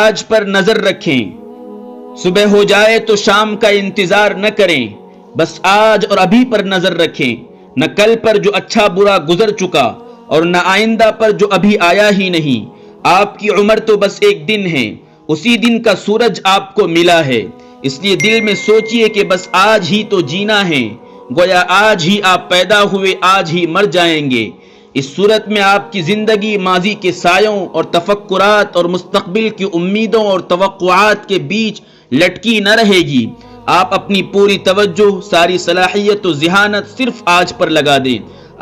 آج پر نظر رکھیں، صبح ہو جائے تو شام کا انتظار نہ کریں، بس آج اور ابھی پر نظر رکھیں، نہ کل پر جو اچھا برا گزر چکا اور نہ آئندہ پر جو ابھی آیا ہی نہیں۔ آپ کی عمر تو بس ایک دن ہے، اسی دن کا سورج آپ کو ملا ہے، اس لیے دل میں سوچئے کہ بس آج ہی تو جینا ہے، گویا آج ہی آپ پیدا ہوئے آج ہی مر جائیں گے۔ اس صورت میں آپ کی زندگی ماضی کے سایوں اور تفکرات اور مستقبل کی امیدوں اور توقعات کے بیچ لٹکی نہ رہے گی۔ آپ اپنی پوری توجہ، ساری صلاحیت و ذہانت صرف آج پر لگا دیں۔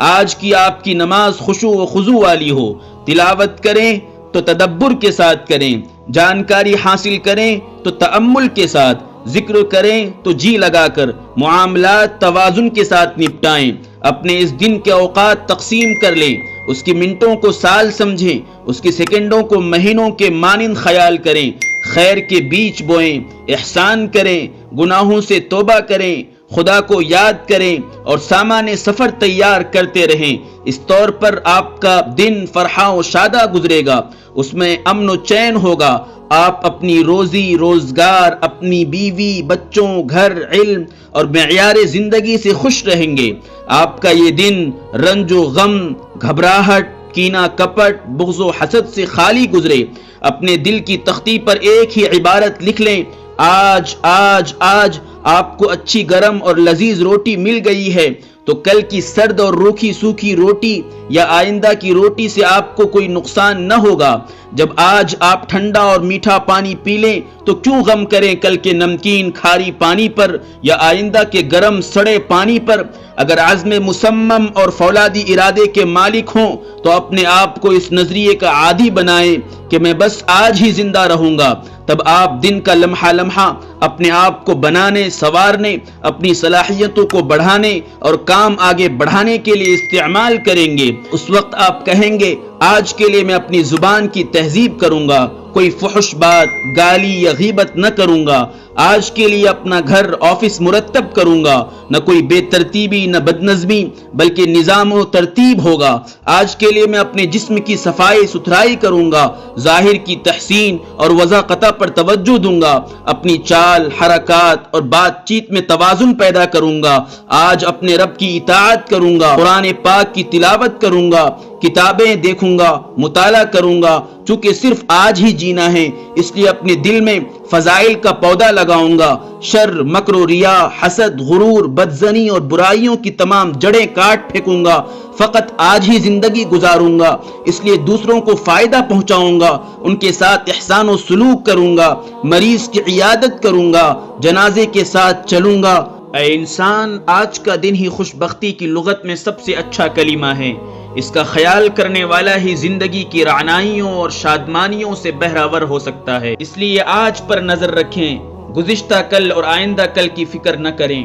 آج کی آپ کی نماز خشوع و خضوع والی ہو، تلاوت کریں تو تدبر کے ساتھ کریں، جانکاری حاصل کریں تو تأمل کے ساتھ، ذکر کریں تو جی لگا کر، معاملات توازن کے ساتھ نپٹائیں۔ اپنے اس دن کے اوقات تقسیم کر لیں، اس کی منٹوں کو سال سمجھیں، اس کی سیکنڈوں کو مہینوں کے مانند خیال کریں، خیر کے بیچ بوئیں، احسان کریں، گناہوں سے توبہ کریں، خدا کو یاد کریں اور سامان سفر تیار کرتے رہیں۔ اس طور پر آپ کا دن فرحاں و شادہ گزرے گا، اس میں امن و چین ہوگا۔ آپ اپنی روزی روزگار، اپنی بیوی، بچوں، گھر، علم اور معیار زندگی سے خوش رہیں گے۔ آپ کا یہ دن رنج و غم، گھبراہٹ، کینہ کپٹ، بغض و حسد سے خالی گزرے۔ اپنے دل کی تختی پر ایک ہی عبارت لکھ لیں، آج آج آج آپ کو اچھی گرم اور لذیذ روٹی مل گئی ہے تو کل کی سرد اور روکھی سوکھی روٹی یا آئندہ کی روٹی سے آپ کو کوئی نقصان نہ ہوگا۔ جب آج آپ ٹھنڈا اور میٹھا پانی پی لیں تو کیوں غم کریں کل کے نمکین کھاری پانی پر یا آئندہ کے گرم سڑے پانی پر۔ اگر عزم مصمم اور فولادی ارادے کے مالک ہوں تو اپنے آپ کو اس نظریے کا عادی بنائیں کہ میں بس آج ہی زندہ رہوں گا۔ تب آپ دن کا لمحہ لمحہ اپنے آپ کو بنانے، سنوارنے، اپنی صلاحیتوں کو بڑھانے اور کام آگے بڑھانے کے لیے استعمال کریں گے۔ اس وقت آپ کہیں گے، آج کے لیے میں اپنی زبان کی تہذیب کروں گا، کوئی فحش بات، گالی یا غیبت نہ کروں گا۔ آج کے لیے اپنا گھر، آفس مرتب کروں گا، نہ کوئی بے ترتیبی نہ بدنظمی بلکہ نظام و ترتیب ہوگا۔ آج کے لیے میں اپنے جسم کی صفائی ستھرائی کروں گا، ظاہر کی تحسین اور وضاقتہ پر توجہ دوں گا، اپنی چال، حرکات اور بات چیت میں توازن پیدا کروں گا۔ آج اپنے رب کی اطاعت کروں گا، قرآن پاک کی تلاوت کروں گا، کتابیں دیکھوں گا، مطالعہ کروں گا۔ چونکہ صرف آج ہی جینا ہے اس لیے اپنے دل میں فضائل کا پودا لگاؤں گا، شر، مکر و ریا، حسد، غرور، بدزنی اور برائیوں کی تمام جڑیں کاٹ پھینکوں گا۔ فقط آج ہی زندگی گزاروں گا، اس لیے دوسروں کو فائدہ پہنچاؤں گا، ان کے ساتھ احسان و سلوک کروں گا، مریض کی عیادت کروں گا، جنازے کے ساتھ چلوں گا۔ اے انسان، آج کا دن ہی خوش بختی کی لغت میں سب سے اچھا کلمہ ہے۔ اس کا خیال کرنے والا ہی زندگی کی رعنائیوں اور شادمانیوں سے بہرہور ہو سکتا ہے۔ اس لیے آج پر نظر رکھیں، گزشتہ کل اور آئندہ کل کی فکر نہ کریں۔